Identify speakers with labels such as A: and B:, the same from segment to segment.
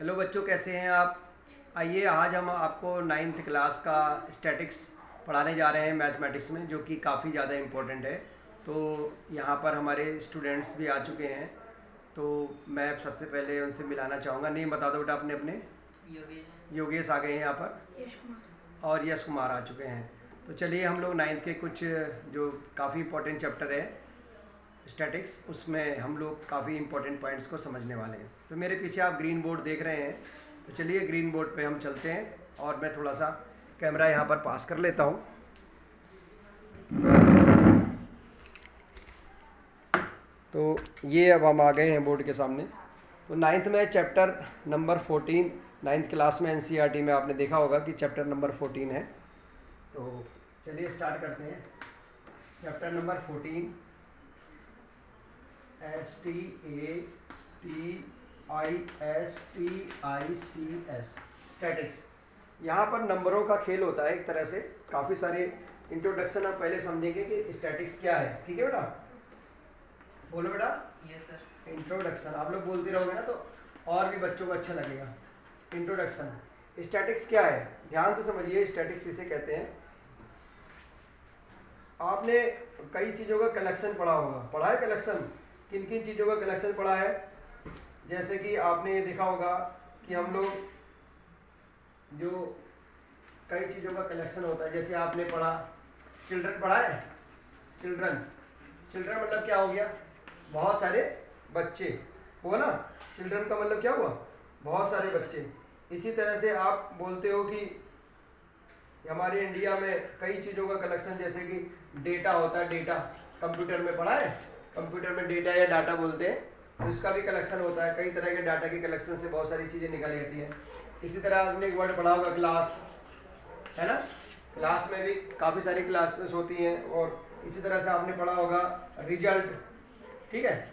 A: Hello बच्चों, कैसे हैं आप। आइए आज हम आपको नाइन्थ क्लास का स्टैटिक्स पढ़ाने जा रहे हैं मैथमेटिक्स में, जो कि काफ़ी ज़्यादा इम्पोर्टेंट है। तो यहाँ पर हमारे स्टूडेंट्स भी आ चुके हैं, तो मैं सबसे पहले उनसे मिलाना चाहूँगा। नेम बता दो बेटा अपने अपने।
B: योगेश।
A: योगेश आ गए हैं यहाँ पर,
C: यश कुमार।
A: और यश कुमार आ चुके हैं। तो चलिए हम लोग नाइन्थ के कुछ जो काफ़ी इम्पोर्टेंट चैप्टर है स्टैटिक्स, उसमें हम लोग काफ़ी इंपॉर्टेंट पॉइंट्स को समझने वाले हैं। तो मेरे पीछे आप ग्रीन बोर्ड देख रहे हैं, तो चलिए ग्रीन बोर्ड पे हम चलते हैं, और मैं थोड़ा सा कैमरा यहाँ पर पास कर लेता हूँ। तो ये अब हम आ गए हैं बोर्ड के सामने। तो नाइन्थ में चैप्टर नंबर 14, नाइन्थ क्लास में एनसीईआरटी में आपने देखा होगा कि चैप्टर नंबर 14 है। तो चलिए स्टार्ट करते हैं। Chapter number 14, STATICS, statics. यहाँ पर नंबरों का खेल होता है एक तरह से। काफ़ी सारे इंट्रोडक्शन आप पहले समझेंगे कि स्टैटिक्स क्या है। ठीक है बेटा, बोलो बेटा।
B: Yes sir.
A: इंट्रोडक्शन आप लोग बोलते रहोगे ना, तो और भी बच्चों को अच्छा लगेगा। इंट्रोडक्शन, स्टैटिक्स क्या है, ध्यान से समझिए। स्टैटिक्स इसे कहते हैं। आपने कई चीज़ों का कलेक्शन पढ़ा होगा, पढ़ा है कलेक्शन। किन किन चीज़ों का कलेक्शन पढ़ा है? जैसे कि आपने ये देखा होगा कि हम लोग जो कई चीज़ों का कलेक्शन होता है, जैसे आपने पढ़ा चिल्ड्रन, पढ़ा है चिल्ड्रन। चिल्ड्रन मतलब क्या हो गया? बहुत सारे बच्चे, हुआ ना। चिल्ड्रन का मतलब क्या हुआ? बहुत सारे बच्चे। इसी तरह से आप बोलते हो कि हमारे इंडिया में कई चीज़ों का कलेक्शन, जैसे कि डेटा होता है। डेटा कंप्यूटर में पढ़ा है, कंप्यूटर में डेटा या डाटा बोलते हैं, तो इसका भी कलेक्शन होता है। कई तरह के डाटा के कलेक्शन से बहुत सारी चीज़ें निकाली जाती हैं। इसी तरह आपने एक वर्ड पढ़ा होगा क्लास, है ना। क्लास में भी काफ़ी सारी क्लासेस होती हैं। और इसी तरह से आपने पढ़ा होगा रिजल्ट। ठीक है,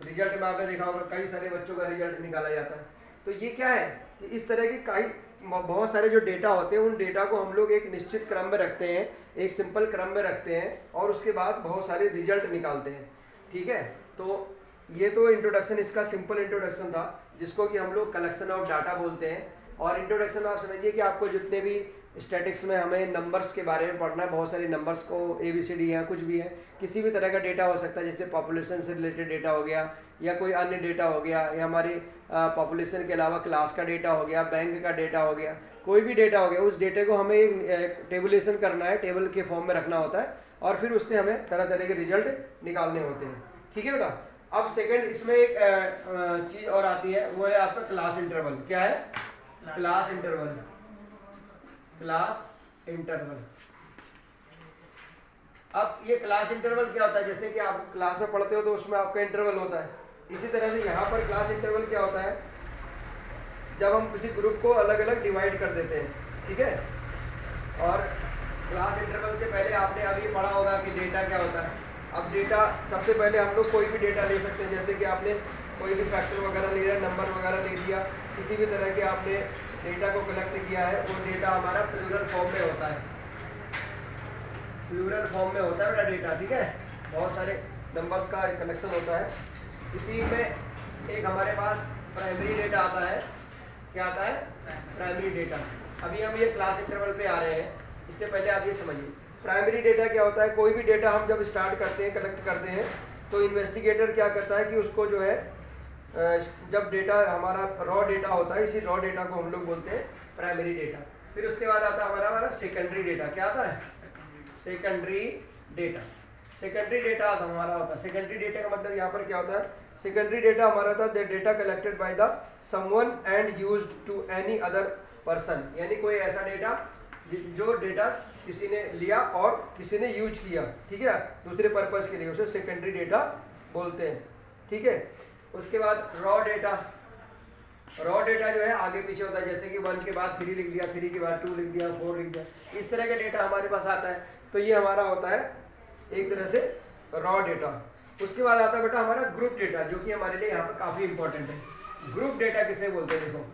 A: रिजल्ट में आपने देखा होगा कई सारे बच्चों का रिजल्ट निकाला जाता है। तो ये क्या है कि इस तरह की कई बहुत सारे जो डेटा होते हैं, उन डेटा को हम लोग एक निश्चित क्रम में रखते हैं, एक सिंपल क्रम में रखते हैं, और उसके बाद बहुत सारे रिजल्ट निकालते हैं। ठीक है, तो ये तो इंट्रोडक्शन, इसका सिंपल इंट्रोडक्शन था, जिसको कि हम लोग कलेक्शन ऑफ डाटा बोलते हैं। और इंट्रोडक्शन में आप समझिए कि आपको जितने भी स्टैटिक्स में हमें नंबर्स के बारे में पढ़ना है, बहुत सारे नंबर्स को ABCD है, कुछ भी है, किसी भी तरह का डेटा हो सकता है। जैसे पॉपुलेशन से रिलेटेड डेटा हो गया, या कोई अन्य डेटा हो गया, या हमारी पॉपुलेशन के अलावा क्लास का डेटा हो गया, बैंक का डेटा हो गया, कोई भी डेटा हो गया। उस डेटे को हमें एक टेबुलेशन करना है, टेबल के फॉर्म में रखना होता है, और फिर उससे हमें तरह तरह के रिजल्ट निकालने होते हैं। ठीक है बेटा। अब सेकंड इसमें एक चीज़ और आती है, वो है आपका क्लास इंटरवल। क्या है? Class interval. Class interval. अब ये क्लास इंटरवल क्या होता है? जैसे कि आप क्लास में पढ़ते हो तो उसमें आपका इंटरवल होता है। इसी तरह से यहाँ पर क्लास इंटरवल क्या होता है? जब हम किसी ग्रुप को अलग अलग डिवाइड कर देते हैं। ठीक है, और क्लास इंटरवल से पहले आपने अभी पढ़ा होगा कि डेटा क्या होता है। अब डेटा, सबसे पहले हम लोग कोई भी डेटा ले सकते हैं। जैसे कि आपने कोई भी फैक्टर वगैरह ले लिया, नंबर वगैरह ले लिया, किसी भी तरह के आपने डेटा को कलेक्ट किया है, वो डेटा हमारा प्लूरल फॉर्म में होता है। प्लूरल फॉर्म में होता है बेटा डेटा। ठीक है, बहुत सारे नंबर्स का कलेक्शन होता है। इसी में एक हमारे पास प्राइमरी डेटा आता है। क्या आता है? Primary data. अभी हम ये क्लास इंटरवल पे आ रहे हैं, इससे पहले आप ये समझिए प्राइमरी डेटा क्या होता है। कोई भी डेटा हम जब स्टार्ट करते हैं, कलेक्ट करते हैं, तो इन्वेस्टिगेटर क्या करता है कि उसको जो है, जब डेटा हमारा रॉ डेटा होता है, इसी रॉ डेटा को हम लोग बोलते हैं प्राइमरी डेटा। फिर उसके बाद आता है हमारा सेकेंडरी डेटा। क्या आता है? Secondary data. सेकेंडरी डेटा हमारा होता है। सेकेंडरी डेटा का मतलब यहाँ पर क्या होता है? सेकेंडरी डेटा हमारा होता है the data collected by the someone and used to any other person. यानी कोई ऐसा डेटा जो डेटा किसी ने लिया और किसी ने यूज किया, ठीक है, दूसरे पर्पस के लिए, उसे सेकेंडरी डेटा बोलते हैं। ठीक है, उसके बाद रॉ डेटा। रॉ डेटा जो है आगे पीछे होता है। जैसे कि 1 के बाद 3 लिख दिया, 3 के बाद 2 लिख दिया, 4 लिख दिया, इस तरह का डेटा हमारे पास आता है। तो ये हमारा होता है एक तरह से रॉ डेटा। उसके बाद आता है बेटा हमारा ग्रुप डेटा, जो कि हमारे लिए यहाँ पर काफी इंपॉर्टेंट है। ग्रुप डेटा किसे बोलते हैं? देखो,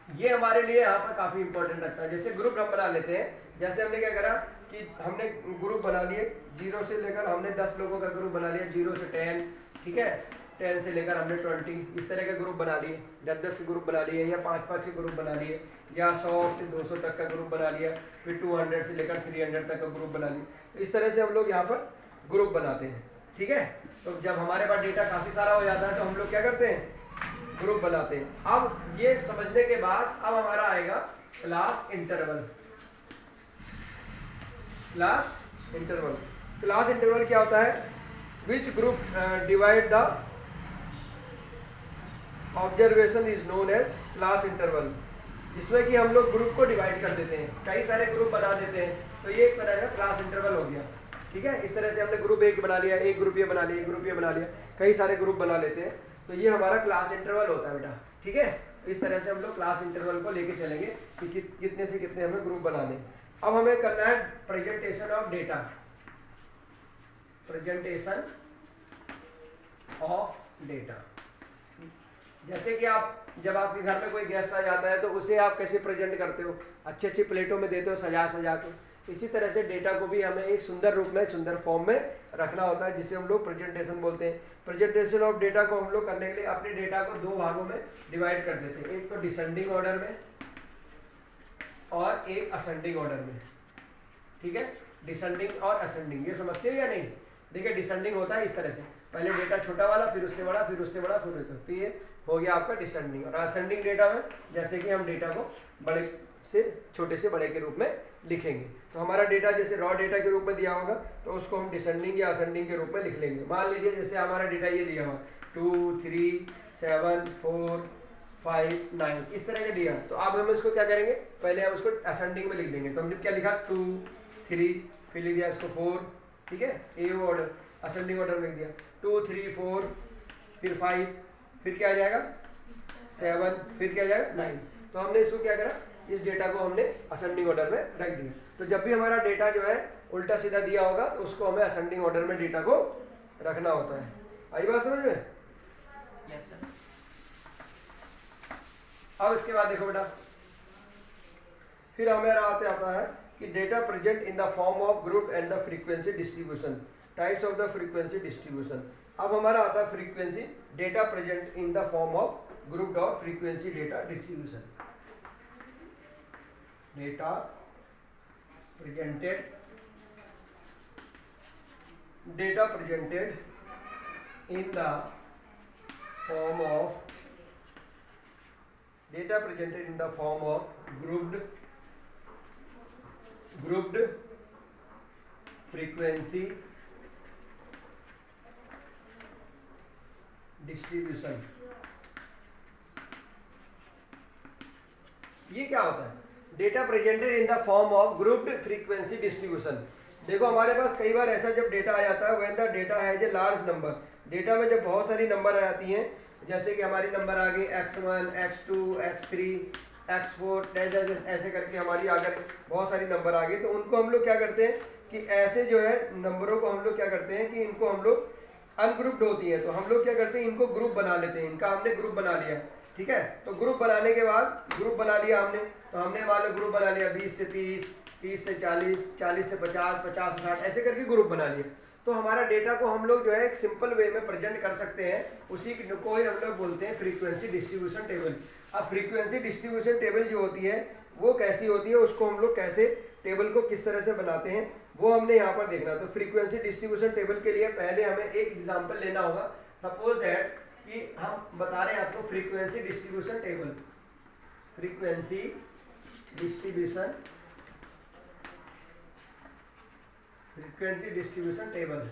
A: ये हमारे लिए यहाँ पर काफी इंपॉर्टेंट रखता है। जैसे ग्रुप हम बना लेते हैं। जैसे हमने क्या करा कि हमने ग्रुप बना लिए, 0 से लेकर हमने 10 लोगों का ग्रुप बना लिया, 0 से 10। ठीक है, 10 से लेकर हमने 20 इस तरह के ग्रुप बना लिए, 10-10 के ग्रुप बना लिए, या 5-5 के ग्रुप बना लिए, या 100 से 200 तक का ग्रुप बना लिया, फिर 200 से लेकर 300 तक का ग्रुप बना लिया। तो इस तरह से हम लोग यहाँ पर ग्रुप बनाते हैं, ठीक है। तो जब हमारे पास डेटा काफ़ी सारा हो जाता है तो हम लोग क्या करते हैं, ग्रुप बनाते हैं। अब ये समझने के बाद अब हमारा आएगा class interval. Class interval, class interval क्या होता है, which group divide the observation is known as class interval, जिसमें कि हम लोग ग्रुप को डिवाइड कर देते हैं, कई सारे ग्रुप बना देते हैं, तो ये एक तरह का क्लास इंटरवल हो गया, ठीक है। इस तरह से हमने ग्रुप एक बना लिया, एक ग्रुप ये बना लिया, एक ग्रुप ये बना लिया, कई सारे ग्रुप बना लेते हैं, तो ये हमारा क्लास इंटरवल होता है बेटा, ठीक है। तो इस तरह से हम लोग क्लास इंटरवल को लेके चलेंगे कि कितने से कितने हमें ग्रुप बनाने। अब हमें करना है presentation of data, presentation of data. जैसे कि आप जब आपके घर में कोई गेस्ट आ जाता है तो उसे आप कैसे प्रेजेंट करते हो, अच्छी अच्छी प्लेटों में देते हो सजा सजा के, इसी तरह से डेटा को भी हमें एक सुंदर रूप में, सुंदर फॉर्म में रखना होता है, जिसे हम लोग प्रेजेंटेशन बोलते हैं। प्रेजेंटेशन ऑफ डेटा को हम लोग करने के लिए अपने डेटा को 2 भागों में डिवाइड कर देते हैं, एक तो डिसेंडिंग ऑर्डर में और एक असेंडिंग ऑर्डर में, ठीक है। डिसेंडिंग और असेंडिंग ये समझते हो या नहीं। देखिए डिसेंडिंग होता है इस तरह से, पहले डेटा छोटा वाला, फिर उससे बड़ा, फिर उससे बड़ा, फिर उससे, तो ये हो गया आपका डिसेंडिंग। और असेंडिंग डेटा में जैसे कि हम डेटा को बड़े से छोटे से बड़े के रूप में लिखेंगे, तो हमारा डेटा जैसे रॉ डेटा के रूप में दिया होगा तो उसको हम डिसेंडिंग या असेंडिंग के रूप में लिख लेंगे। मान लीजिए जैसे हमारा डेटा ये दिया हुआ 2 3 7 4 5 9 इस तरह के दिया, तो अब हम इसको क्या करेंगे, पहले हम इसको असेंडिंग में लिख देंगे। तो हमने क्या लिखा 2 3, फिर लिख दिया इसको 4, ठीक है, ए ऑर्डर असेंडिंग ऑर्डर में लिख दिया 2 3 4, फिर 5, फिर क्या आ जाएगा 7, फिर क्या आ जाएगा 9। तो हमने इसको क्या करा, इस डेटा को हमने असेंडिंग ऑर्डर में रख दिया। तो जब भी हमारा डेटा जो है उल्टा सीधा दिया होगा तो उसको हमें असेंडिंग ऑर्डर में डेटा को रखना होता है। आई बात समझ में?
B: Yes sir.
A: अब इसके बाद देखो बेटा, फिर हमारा आता है कि data present in the form of group and the frequency distribution, types of the frequency distribution. अब हमारा आता है frequency data present in the form of group और frequency data distribution. Data presented in the form of grouped frequency distribution। ये क्या होता है, data presented in the form of grouped frequency distribution. देखो हमारे पास कई बार ऐसा जब डेटा आ जाता है, when the data has a large number, data में जब बहुत सारी नंबर आ जाती हैं, जैसे कि हमारी नंबर आ गई x1 x2 x3 x4 ऐसे करके हमारी अगर बहुत सारी नंबर आ गई, तो उनको हम लोग क्या करते हैं कि ऐसे जो है नंबरों को हम लोग क्या करते हैं कि इनको हम लोग अनग्रुप्ड होती है, तो हम लोग क्या करते हैं इनको ग्रुप बना लेते हैं। इनका हमने ग्रुप बना लिया, ठीक है। तो ग्रुप बनाने के बाद ग्रुप बना लिया हमने, तो हमने मान लो ग्रुप बना लिया 20 से 30, 30 से 40, 40 से 50, 50 से 60 ऐसे करके ग्रुप बना लिए। तो हमारा डेटा को हम लोग जो है एक सिंपल वे में प्रेजेंट कर सकते हैं, उसी को ही हम लोग बोलते हैं फ्रीक्वेंसी डिस्ट्रीब्यूशन टेबल। अब फ्रीक्वेंसी डिस्ट्रीब्यूशन टेबल जो होती है वो कैसी होती है, उसको हम लोग कैसे टेबल को किस तरह से बनाते हैं वो हमने यहाँ पर देखना। तो फ्रीक्वेंसी डिस्ट्रीब्यूशन टेबल के लिए पहले हमें एक एग्जाम्पल लेना होगा। सपोज दैट कि हम बता रहे हैं आपको frequency distribution table, frequency distribution table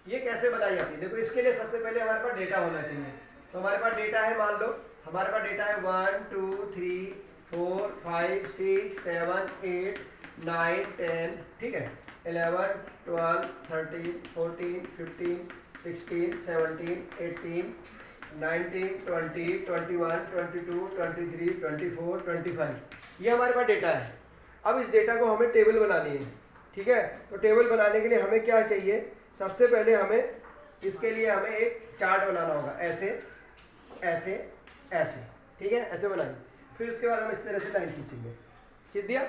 A: ये कैसे बनाई जाती है। देखो इसके लिए सबसे पहले हमारे पास डेटा होना चाहिए। तो हमारे पास डेटा है, मान लो हमारे पास डेटा है 1 2 3 4 5 6 7 8 9 10, ठीक है, 11 12 13 14 15 16 17 18 19 20 21 22 23 24 25 ये हमारे पास डेटा है। अब इस डेटा को हमें टेबल बनानी है, ठीक है। तो टेबल बनाने के लिए हमें क्या चाहिए, सबसे पहले हमें इसके लिए हमें एक चार्ट बनाना होगा, ऐसे ऐसे ऐसे, ठीक है, ऐसे बनाइए। फिर उसके बाद हम इस तरह से लाइन खींचेंगे, खींच दिया।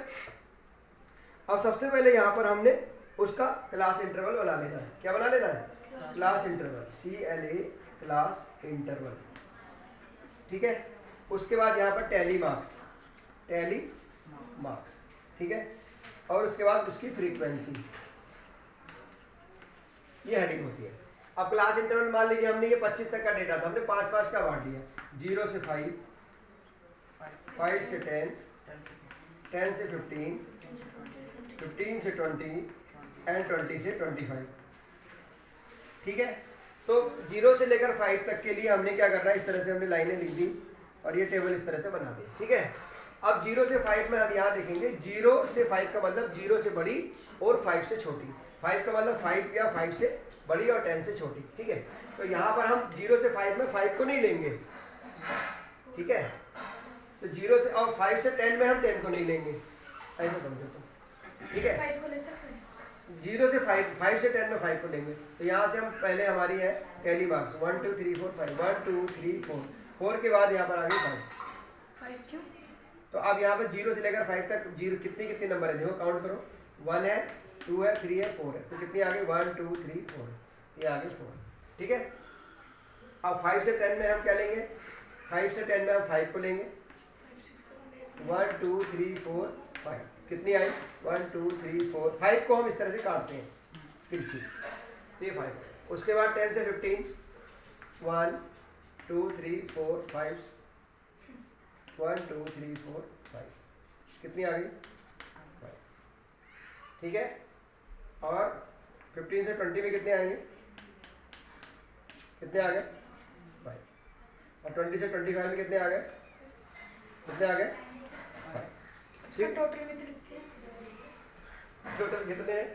A: अब सबसे पहले यहाँ पर हमने उसका क्लास इंटरवल बना लेना है। क्या बना लेना है? Class interval, CLA class interval, ठीक है। उसके बाद यहाँ पर टैली मार्क्स, टैली मार्क्स, ठीक है। और उसके बाद उसकी फ्रीक्वेंसी, ये हेडिंग होती है। अब क्लास इंटरवल मान लीजिए हमने ये 25 तक का डेटा था, हमने 5-5 का बांट दिया, 0 से 5, 5 से 10, 10 से 15, 15 से 20 एंड 20 से 25, ठीक है। तो 0 से लेकर 5 तक के लिए हमने क्या करना है, इस तरह से हमने लाइनें लिख दी और ये टेबल इस तरह से बना दी, ठीक है। अब 0 से 5 में हम यहाँ देखेंगे, 0 से 5 का मतलब 0 से बड़ी और 5 से छोटी, 5 का मतलब 5 या 5 से बड़ी और 10 से छोटी, ठीक है। तो यहाँ पर हम 0 से 5 में 5 को नहीं लेंगे, ठीक है। तो 0 से और 5 से 10 में हम 10 को नहीं लेंगे, ऐसा समझो तो, ठीक है।
C: 5 को ले सकते हैं।
A: 0 से 5 से 10 में 5 को लेंगे। तो यहाँ से हम पहले हमारी है टैली मार्क्स 1 2 3 4 5, 1 2 3 4 के बाद यहाँ पर आ गई
C: 5 क्यों?
A: तो अब यहाँ पर 0 से लेकर 5 तक जीरो कितने नंबर है, देखो काउंट करो, 1 है, 2 है, 3 है, 4 है, तो कितनी आ गई 1 2 3 4, ये आ गई 4, ठीक है। अब 5 से 10 में हम क्या लेंगे, 5 से 10 में हम 5 को लेंगे,
C: 5 6 7
A: 1 2 3 4 5, कितनी आई 1 2 3 4, 5 को हम इस तरह से काटते हैं तिरछी, तो ये 5। उसके बाद 10 से 15, 1 2 3 4 5, 1 2 3 4 5, कितनी आ गई 5, ठीक है। और 15 से 20 में कितने आएंगे, कितने आ गए 5, और 20 से 25 में कितने आ गए, कितने आ गए 5, ठीक।
C: टोटल में तो लिखते हैं।
A: टोटल कितने हैं,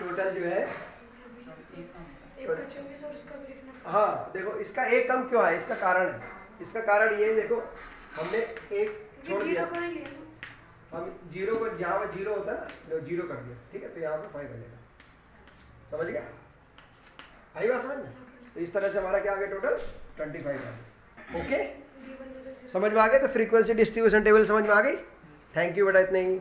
A: टोटल जो है
C: एक का 24 और उसका भी लिखना पड़ेगा।
A: हाँ देखो इसका एक कम क्यों है, इसका कारण है, इसका कारण ये है, देखो हमने एक छोड़ दिया,
C: 0 को नहीं लिया ना।
A: हम 0 को जहाँ पर 0 होता है ना 0 कर दिया, ठीक है, तो यहाँ पर 5 बनेगा, समझ गया, आई बात समझ में। तो इस तरह से हमारा क्या आ गया टोटल 25 आ गया, ओके। समझ में आ गया, तो फ्रीक्वेंसी डिस्ट्रीब्यूशन टेबल समझ में आ गई। थैंक यू बेटा, इतने ही।